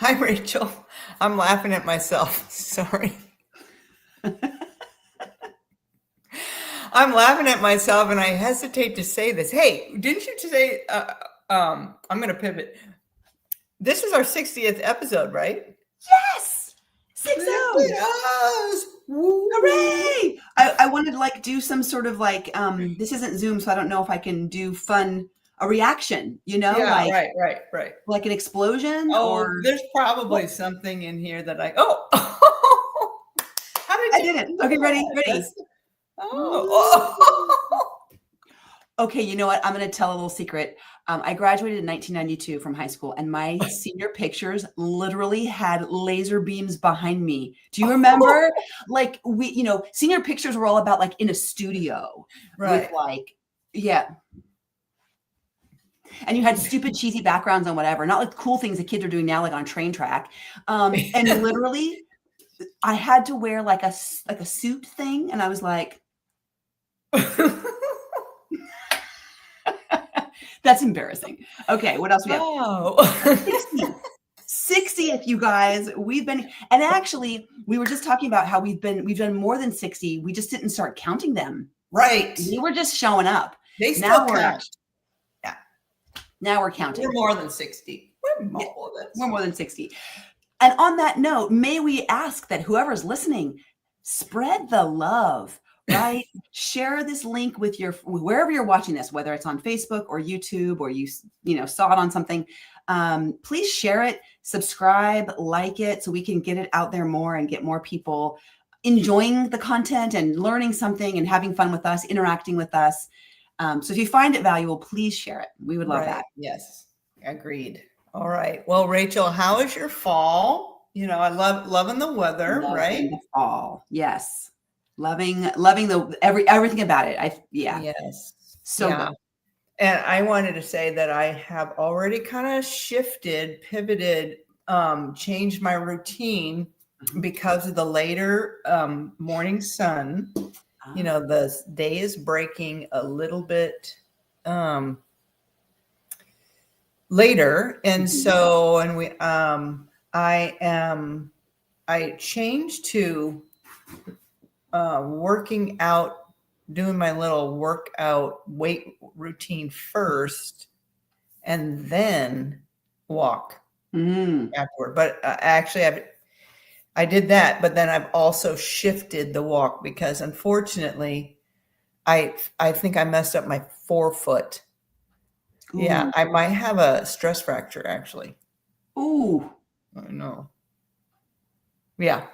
Hi, Rachel. I'm laughing at myself. Sorry. I'm laughing at myself and I hesitate to say this. Hey, didn't you say, I'm going to pivot. This is our 60th episode, right? Yes! 60! Yes! Woo! Hooray! I wanted to like do some sort of like, this isn't Zoom, so I don't know if I can do a reaction, Yeah, like right. like an explosion Oh, or there's probably something in here that how did I you did it. do Okay, ready? that? Ready. Oh. Okay, you know what? I'm going to tell a little secret. I graduated in 1992 from high school, and my senior pictures literally had laser beams behind me. Do you remember? Like senior pictures were all about like in a studio with Right. yeah. And you had stupid cheesy backgrounds on whatever, not like cool things the kids are doing now, like on a train track. And literally, I had to wear like a suit thing, and I was like, that's embarrassing. Okay, what else we have? Oh. 60th, you guys. We've been, and actually, we were just talking about how we've done more than 60. We just didn't start counting them. Right. We were just showing up. They still count. Yeah. Now we're counting. We're more than 60. We're more than 60. And on that note, may we ask that whoever's listening, spread the love, right? Share this link with wherever you're watching this, whether it's on Facebook or YouTube or you saw it on something. Please share it, subscribe, like it, so we can get it out there more and get more people enjoying the content and learning something and having fun with us, interacting with us. So if you find it valuable, please share it. We would love that. Yes, agreed. All right. Well, Rachel, how is your fall? I loving the weather, right? The fall. Yes. Loving everything about it. Yes. So good. And I wanted to say that I have already kind of pivoted, changed my routine because of the later morning sun. The day is breaking a little bit later. And so, I changed to working out, doing my little workout weight routine first, and then walk afterward. But actually, I did that, but then I've also shifted the walk because unfortunately, I think I messed up my forefoot. Ooh. Yeah, I might have a stress fracture actually. Ooh. I know. Yeah.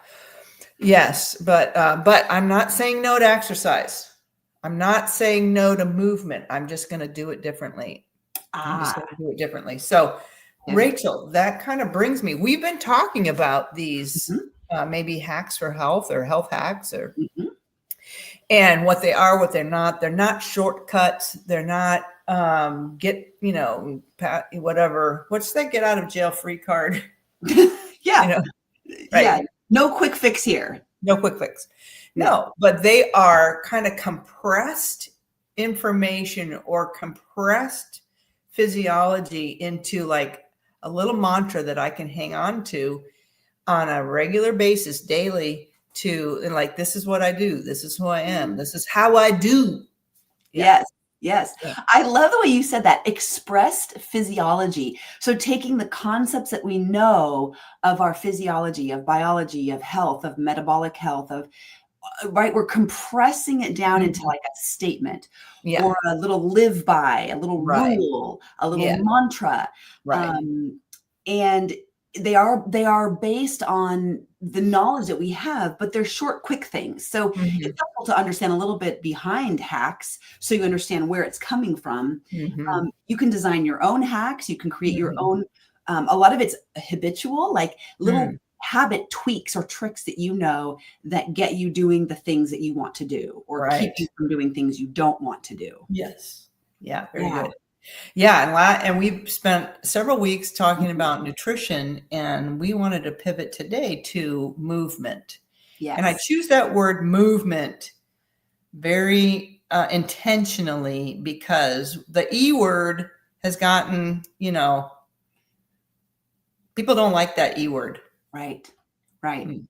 Yes, but I'm not saying no to exercise. I'm not saying no to movement. I'm just going to do it differently. So, Rachel, that kind of brings me. We've been talking about these maybe hacks for health or health hacks and what they are, what they're not. They're not shortcuts. They're not whatever. What's that get out of jail free card? Yeah. Right. Yeah. No quick fix here. No quick fix. No, but they are kind of compressed information or compressed physiology into like a little mantra that I can hang on to on a regular basis daily and like, this is what I do. This is who I am. This is how I do. Yeah. Yes. I love the way you said that, expressed physiology. So taking the concepts that we know of our physiology, of biology, of health, of metabolic health, we're compressing it down into like a statement or a little live by, a little rule, a little mantra. And they are based on the knowledge that we have, but they're short, quick things. So it's helpful to understand a little bit behind hacks so you understand where it's coming from. You can design your own hacks. You can create your own. A lot of it's habitual, like little habit tweaks or tricks that get you doing the things that you want to do or keep you from doing things you don't want to do. Yes. Yeah. Very good. Yeah, and we've spent several weeks talking about nutrition, and we wanted to pivot today to movement. Yes. And I choose that word movement very intentionally because the E word has gotten, People don't like that E word. Right. Right. Mm.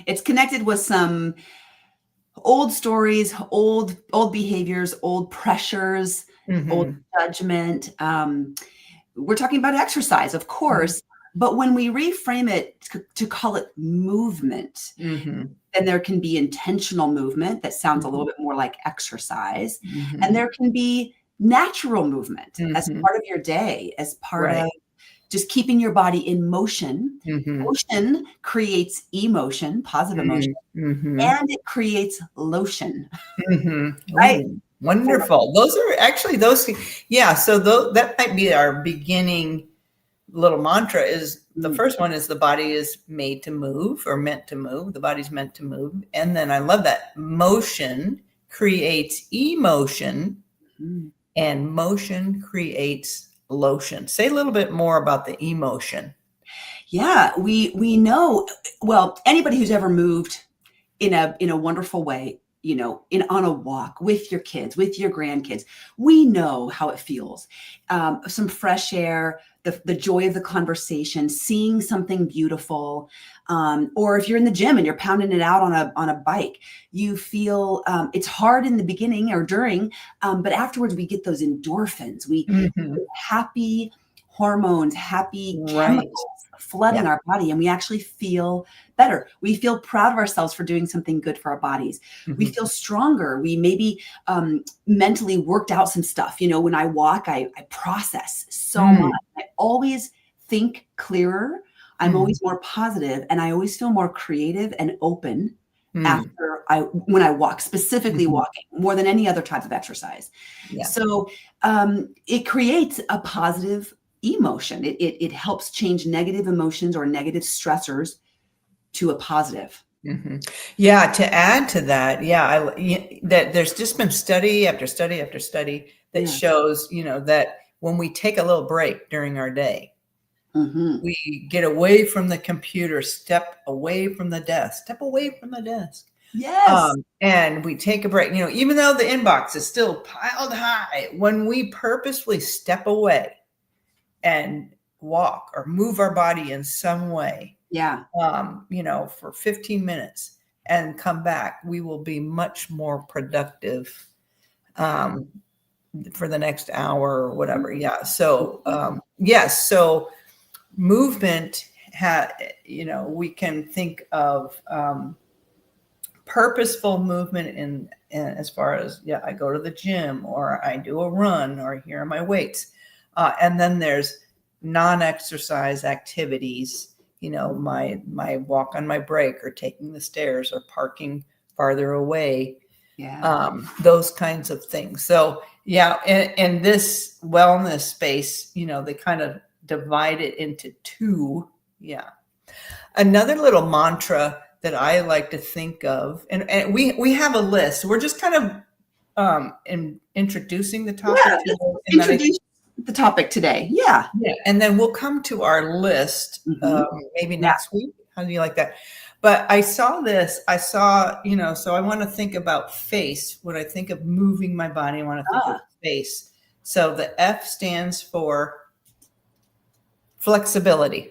It's connected with some old stories, old behaviors, old pressures, old judgment. We're talking about exercise, of course, but when we reframe it to call it movement, then there can be intentional movement that sounds a little bit more like exercise, and there can be natural movement as part of your day, as part of just keeping your body in motion. Motion creates emotion, positive emotion, and it creates lotion. Right? Ooh, wonderful. Those are actually yeah. So that might be our beginning little mantra. Is the first one is the body is made to move or meant to move. The body's meant to move, and then I love that motion creates emotion, and motion creates lotion. Say a little bit more about the emotion. Yeah, we know, well, anybody who's ever moved in a wonderful way, on a walk with your kids, with your grandkids, we know how it feels. Some fresh air, the joy of the conversation, seeing something beautiful, or if you're in the gym and you're pounding it out on a bike, you feel it's hard in the beginning or during, but afterwards we get those endorphins. We happy hormones, happy chemicals flooding our body, and we actually feel better. We feel proud of ourselves for doing something good for our bodies. We feel stronger. We maybe mentally worked out some stuff. When I walk, I process so much. I always think clearer. I'm always more positive, and I always feel more creative and open when I walk, specifically walking, more than any other type of exercise. So it creates a positive emotion. It helps change negative emotions or negative stressors to a positive. Yeah. To add to that, that there's just been study after study after study that shows, that when we take a little break during our day, we get away from the computer, step away from the desk. Yes. And we take a break, even though the inbox is still piled high, when we purposefully step away and walk or move our body in some way, for 15 minutes and come back, we will be much more productive for the next hour or whatever. Yeah. So, so movement, we can think of purposeful movement in as far as, I go to the gym or I do a run or here are my weights. And then there's non-exercise activities, my walk on my break or taking the stairs or parking farther away, those kinds of things. So in this wellness space, they kind of divide it into two. Another little mantra that I like to think of, and we have a list. We're just kind of introducing the topic. Introduce the topic today. Yeah. And then we'll come to our list maybe next week. How do you like that? But I saw this. So I want to think about face. When I think of moving my body, I want to think of face. So the F stands for flexibility.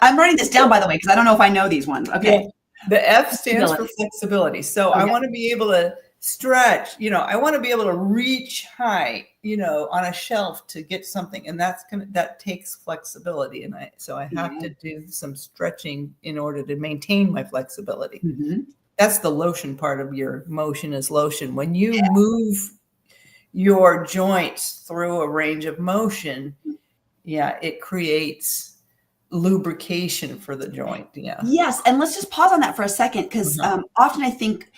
I'm writing this down, by the way, because I don't know if I know these ones. Okay. The F stands for flexibility. So I want to be able to stretch, I want to be able to reach high, on a shelf to get something. And that takes flexibility. And so I have to do some stretching in order to maintain my flexibility. That's the lotion part of your motion is lotion. When you move your joints through a range of motion, it creates lubrication for the joint. Yes. And let's just pause on that for a second, because often I think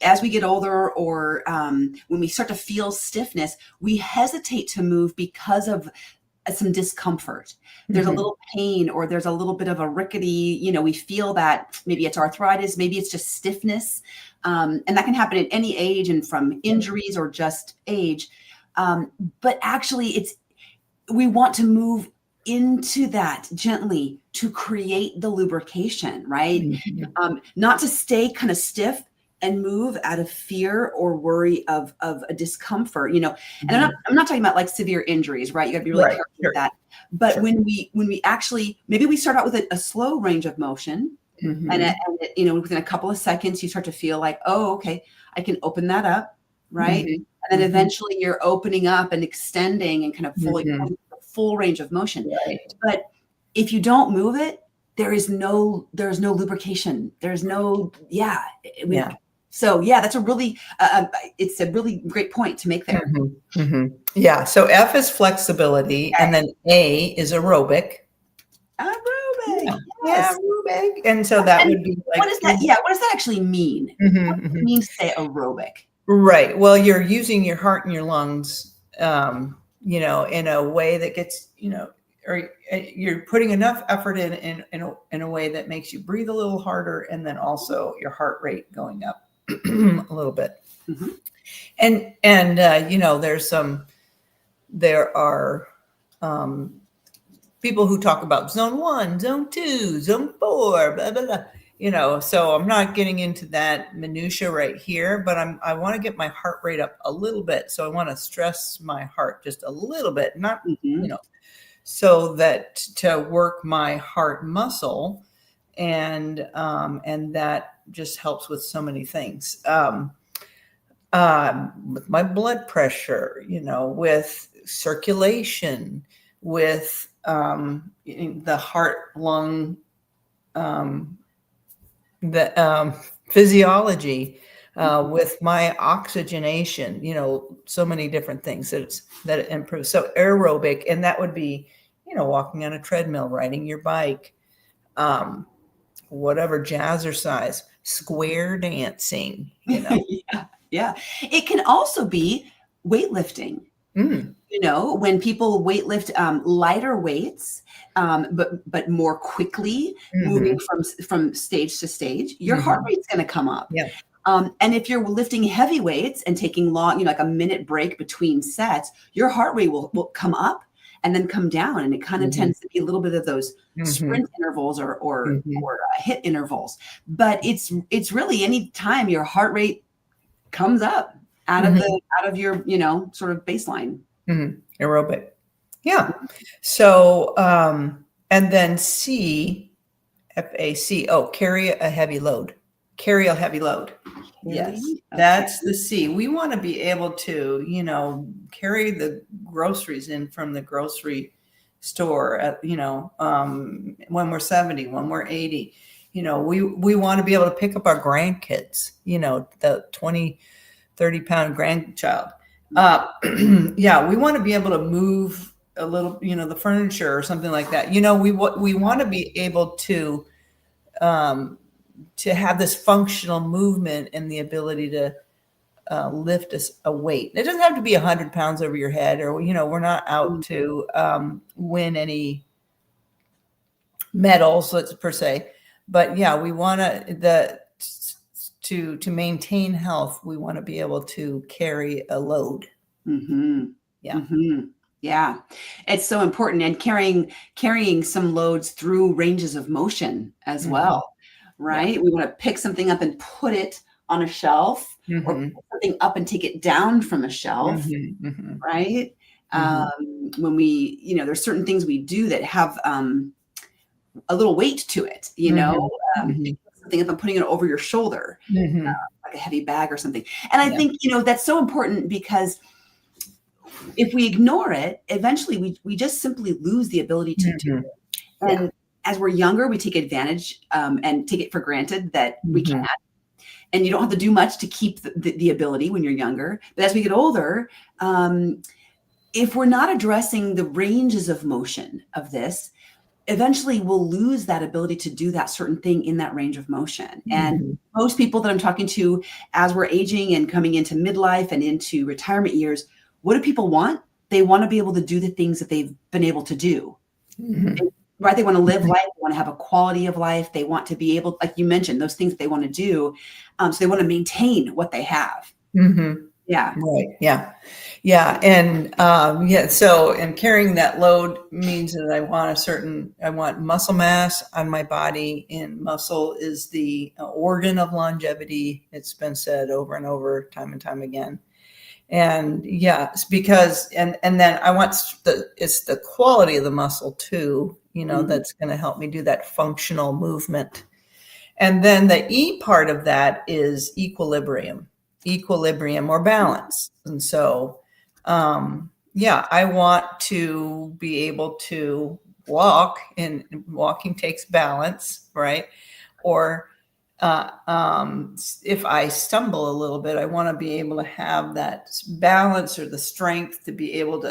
as we get older or when we start to feel stiffness, we hesitate to move because of some discomfort. There's a little pain, or there's a little bit of a rickety, we feel that maybe it's arthritis, maybe it's just stiffness. And that can happen at any age and from injuries or just age. But actually we want to move into that gently to create the lubrication, right? Not to stay kind of stiff, and move out of fear or worry of a discomfort, and I'm not talking about like severe injuries, right? You got to be really careful with that. But when we actually, maybe we start out with a slow range of motion, and within a couple of seconds, you start to feel like, oh, okay, I can open that up, right? And then eventually you're opening up and extending and kind of fully the full range of motion. Right. But if you don't move it, there's no lubrication. There's no, So that's a really, it's a really great point to make there. Yeah. So F is flexibility, and then A is aerobic. Aerobic. Yeah, aerobic. And so that would be like, what is that? Yeah. What does that actually mean? What does it mean to say aerobic? Right. Well, you're using your heart and your lungs, in a way that gets, or you're putting enough effort in a way that makes you breathe a little harder, and then also your heart rate going up a little bit. And there are people who talk about zone 1, zone 2, zone 4, blah, blah, blah. So I'm not getting into that minutia right here, but I want to get my heart rate up a little bit. So I want to stress my heart just a little bit, not, so that to work my heart muscle, and that just helps with so many things. With my blood pressure, with circulation, with the heart lung, the physiology, with my oxygenation, so many different things that it improves. So aerobic, and that would be, walking on a treadmill, riding your bike, whatever, jazzercise, square dancing, Yeah. It can also be weightlifting. When people weightlift lighter weights, but more quickly, moving from stage to stage, your heart rate's going to come up. Yeah. And if you're lifting heavy weights and taking long, like a minute break between sets, your heart rate will come up and then come down. And it kind of tends to be a little bit of those sprint intervals or hit intervals. But it's really any time your heart rate comes up out of your, sort of baseline. Aerobic. Yeah. So, and then C, FAC, carry a heavy load. Carry a heavy load. Yes. That's the C. We want to be able to, carry the groceries in from the grocery store at, when we're 70, when we're 80, we want to be able to pick up our grandkids, the 20, 30 pound grandchild. We want to be able to move a little, the furniture or something like that. We want to be able to have this functional movement and the ability to lift a weight. It doesn't have to be 100 pounds over your head, or, we're not out to win any medals, per se. But we want to maintain health, we want to be able to carry a load. Yeah, it's so important, and carrying some loads through ranges of motion as well, right? Yeah. We want to pick something up and put it on a shelf, or pick something up and take it down from a shelf, right? When we, there's certain things we do that have a little weight to it, something up and putting it over your shoulder, like a heavy bag or something. And I think, that's so important, because if we ignore it, eventually we just simply lose the ability to do it. And as we're younger, we take advantage and take it for granted that we can. And you don't have to do much to keep the ability when you're younger. But as we get older, if we're not addressing the ranges of motion of this, eventually we'll lose that ability to do that certain thing in that range of motion. And most people that I'm talking to, as we're aging and coming into midlife and into retirement years, what do people want? They want to be able to do the things that they've been able to do. Right? They want to live life. They want to have a quality of life. They want to be able, like you mentioned, those things that they want to do. So they want to maintain what they have. Yeah. Right. Yeah. Yeah. And yeah, so and carrying that load means that I want muscle mass on my body, and muscle is the organ of longevity. It's been said over and over, time and time again. And yeah, it's because and then I want it's the quality of the muscle too, that's going to help me do that functional movement. And then the E part of that is equilibrium or balance. And so, yeah, I want to be able to walk, and walking takes balance, right? Or if I stumble a little bit, I want to be able to have that balance or the strength to be able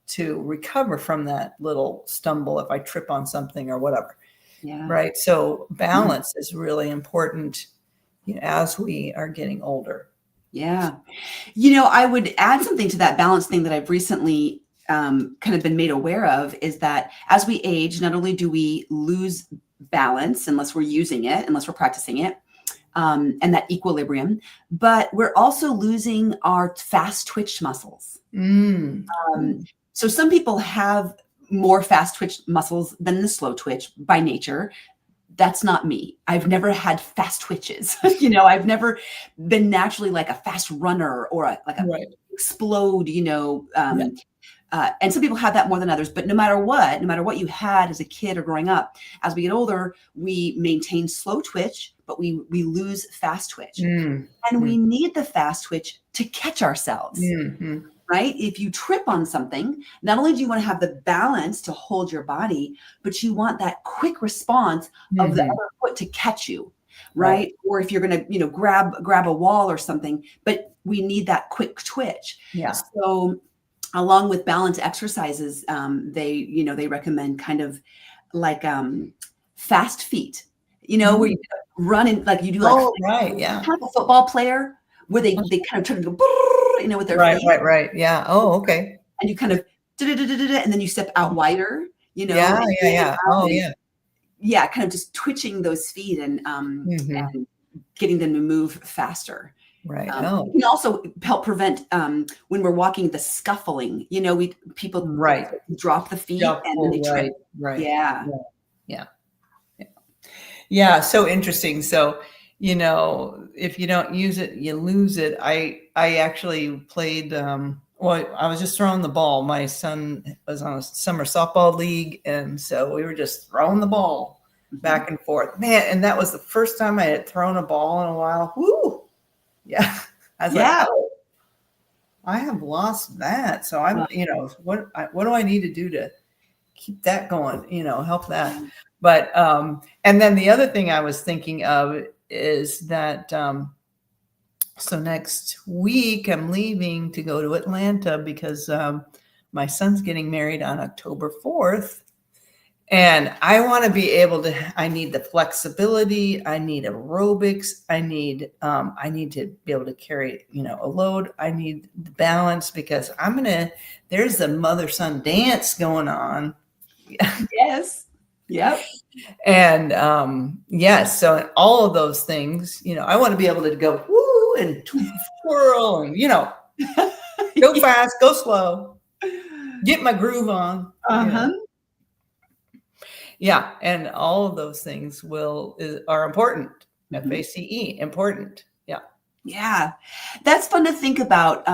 to recover from that little stumble if I trip on something or whatever. Yeah. Right. So balance is really important as we are getting older. Yeah. I would add something to that balance thing that I've recently kind of been made aware of, is that as we age, not only do we lose balance unless we're using it, unless we're practicing it, and that equilibrium, but we're also losing our fast twitch muscles. So some people have more fast twitch muscles than the slow twitch by nature. That's not me. I've never had fast twitches. I've never been naturally like a fast runner or a explode, and some people have that more than others. But no matter what you had as a kid or growing up, as we get older, we maintain slow twitch, but we lose fast twitch. And we need the fast twitch to catch ourselves. Right? If you trip on something, not only do you want to have the balance to hold your body, but you want that quick response of the other foot to catch you, right? Or if you're going to, grab a wall or something, but we need that quick twitch. Yeah. So along with balance exercises, they recommend kind of like fast feet, where you run and like you do like right. Yeah. Kind of a football player where they kind of turn to go, with their feet. Right. Yeah. Oh, okay. And you kind of, and then you step out wider, Yeah. Oh, yeah. Yeah. Kind of just twitching those feet and getting them to move faster. Right. It can also help prevent when we're walking, the scuffling. People drop the feet and then they trip. Right. Yeah. So interesting. So, if you don't use it, you lose it. I actually played. I was just throwing the ball. My son was on a summer softball league, and so we were just throwing the ball back and forth. Man, and that was the first time I had thrown a ball in a while. Woo! Yeah. I was like, oh, I have lost that. So I'm, what do I need to do to keep that going? Help that. But, and then the other thing I was thinking of is that, so next week I'm leaving to go to Atlanta because, my son's getting married on October 4th. And I want to be able to, I need the flexibility. I need aerobics. I need to be able to carry, a load. I need the balance because there's a mother-son dance going on. Yes. Yep. And, yes. So all of those things, I want to be able to go, woo, and twirl and, go fast, go slow, get my groove on. Yeah, and all of those things are important. FACE, important. Yeah. Yeah. That's fun to think about.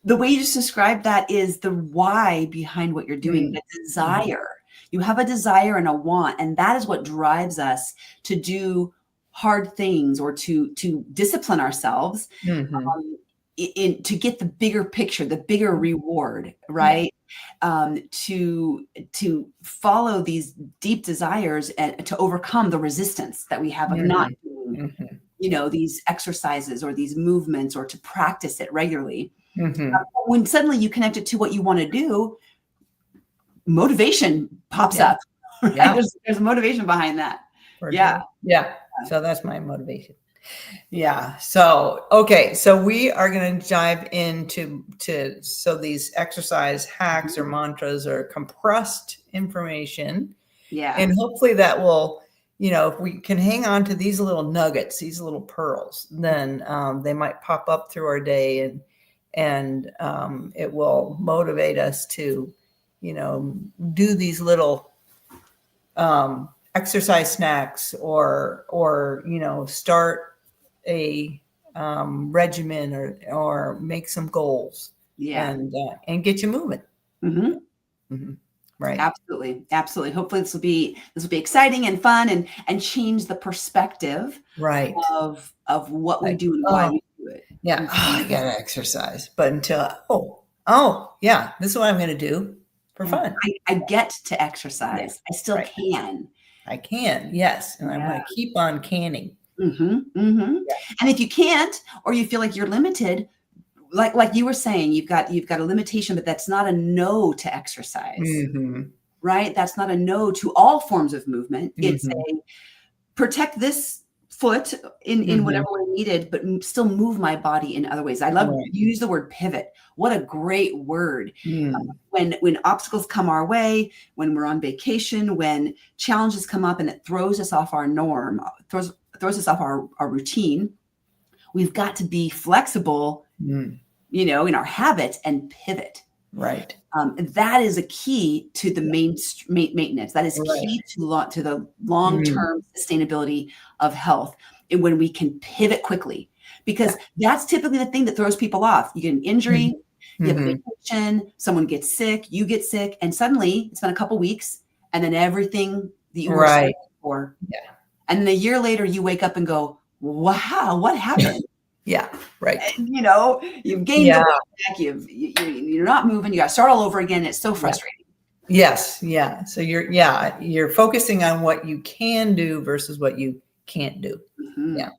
The way you just described that is the why behind what you're doing, the desire. You have a desire and a want, and that is what drives us to do hard things or to discipline ourselves to get the bigger picture, the bigger reward, right? To follow these deep desires and to overcome the resistance that we have of not doing, these exercises or these movements, or to practice it regularly. When suddenly you connect it to what you want to do, motivation pops up. Right? Yeah. There's motivation behind that. Yeah. So that's my motivation. Yeah. So, okay. So we are going to dive into these exercise hacks or mantras or compressed information. Yeah. And hopefully that will, if we can hang on to these little nuggets, these little pearls, then they might pop up through our day and it will motivate us to, do these little exercise snacks or start a regimen or make some goals and get you moving. Right. Absolutely. Absolutely. Hopefully this will be exciting and fun and change the perspective of what we do and why we do it. Yeah. I gotta exercise. But until yeah, this is what I'm gonna do for fun. I get to exercise. I still can. I can, yes. And I'm gonna keep on canning. And if you can't, or you feel like you're limited, like you were saying, you've got a limitation, but that's not a no to exercise, right? That's not a no to all forms of movement. It's a protect this foot in whatever way needed, but still move my body in other ways. I love to use the word pivot. What a great word. When obstacles come our way, when we're on vacation, when challenges come up and it throws us off our norm, throws us off our routine, we've got to be flexible, in our habits and pivot. Right. That is a key to the maintenance. That is key to the long-term sustainability of health. And when we can pivot quickly, because that's typically the thing that throws people off. You get an injury, you have a vacation, someone gets sick, you get sick, and suddenly it's been a couple weeks, and then everything that you were studying for. Yeah. And then a year later, you wake up and go, wow, what happened? Yeah, right. And, you've gained the weight back. You're not moving. You got to start all over again. It's so frustrating. Yes, yeah. So you're focusing on what you can do versus what you can't do. Yeah.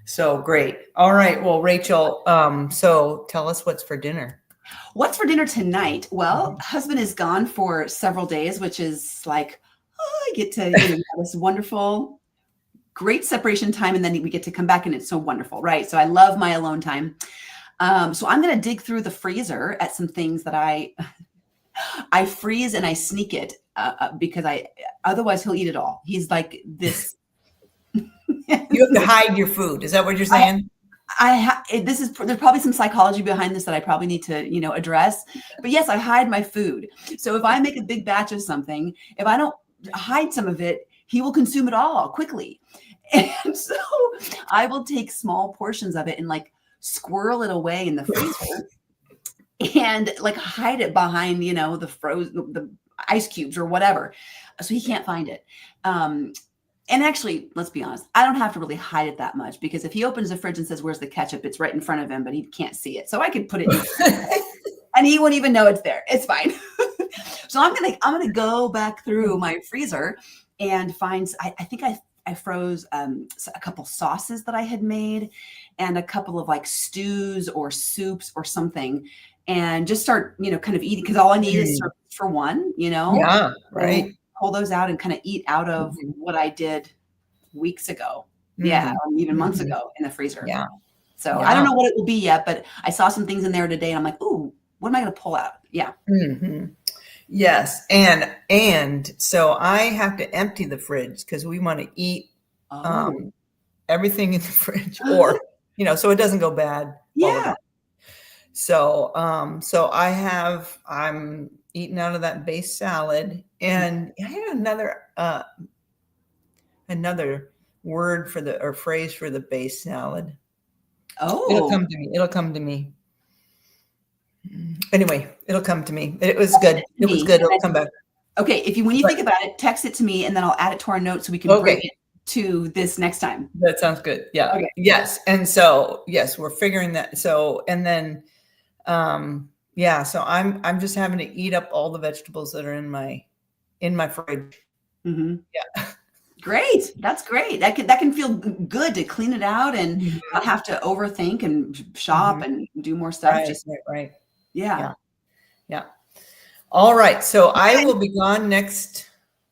So great. All right. Well, Rachel, so tell us what's for dinner. What's for dinner tonight? Well, husband is gone for several days, which is like, I get to have this wonderful, great separation time, and then we get to come back and it's so wonderful, right? So I love my alone time. So I'm going to dig through the freezer at some things that I freeze and I sneak it because otherwise he'll eat it all. He's like this. You have to hide your food. Is that what you're saying? There's probably some psychology behind this that I probably need to, address, but yes, I hide my food. So if I make a big batch of something, if I don't hide some of it, he will consume it all quickly. And so I will take small portions of it and like squirrel it away in the freezer and like hide it behind, the ice cubes or whatever. So he can't find it. And actually, let's be honest, I don't have to really hide it that much because if he opens the fridge and says, where's the ketchup? It's right in front of him, but he can't see it. So I could put it in and he won't even know it's there. It's fine. So I'm going to go back through my freezer and find, I think I froze a couple sauces that I had made and a couple of like stews or soups or something and just start, kind of eating because all I need is for one, Yeah, right. Pull those out and kind of eat out of what I did weeks ago. Yeah, or even months ago in the freezer. Yeah. So I don't know what it will be yet, but I saw some things in there today and I'm like, ooh, what am I going to pull out? Yeah. Yes. And so I have to empty the fridge because we want to eat everything in the fridge or, so it doesn't go bad. Yeah. So, I'm eating out of that base salad and I had another word or phrase for the base salad. Oh, It'll come to me. Anyway, it'll come to me. It was good. It'll come back. Okay. When you think about it, text it to me and then I'll add it to our notes so we can bring it to this next time. That sounds good. Yeah. Okay. Yes. And so, yes, we're figuring that. So, and then, so I'm just having to eat up all the vegetables that are in my fridge. Yeah. Great. That's great. That can feel good to clean it out and not have to overthink and shop and do more stuff. Right. Yeah. All right. So I will be gone next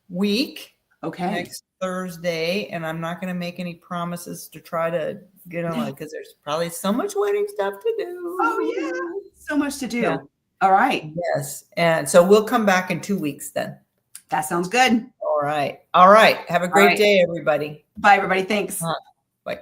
week. Okay. Next Thursday. And I'm not going to make any promises to try to get on because there's probably so much wedding stuff to do. Oh yeah. So much to do. Yeah. All right. Yes. And so we'll come back in 2 weeks then. That sounds good. All right. Have a great day, everybody. Bye, everybody. Thanks. Bye.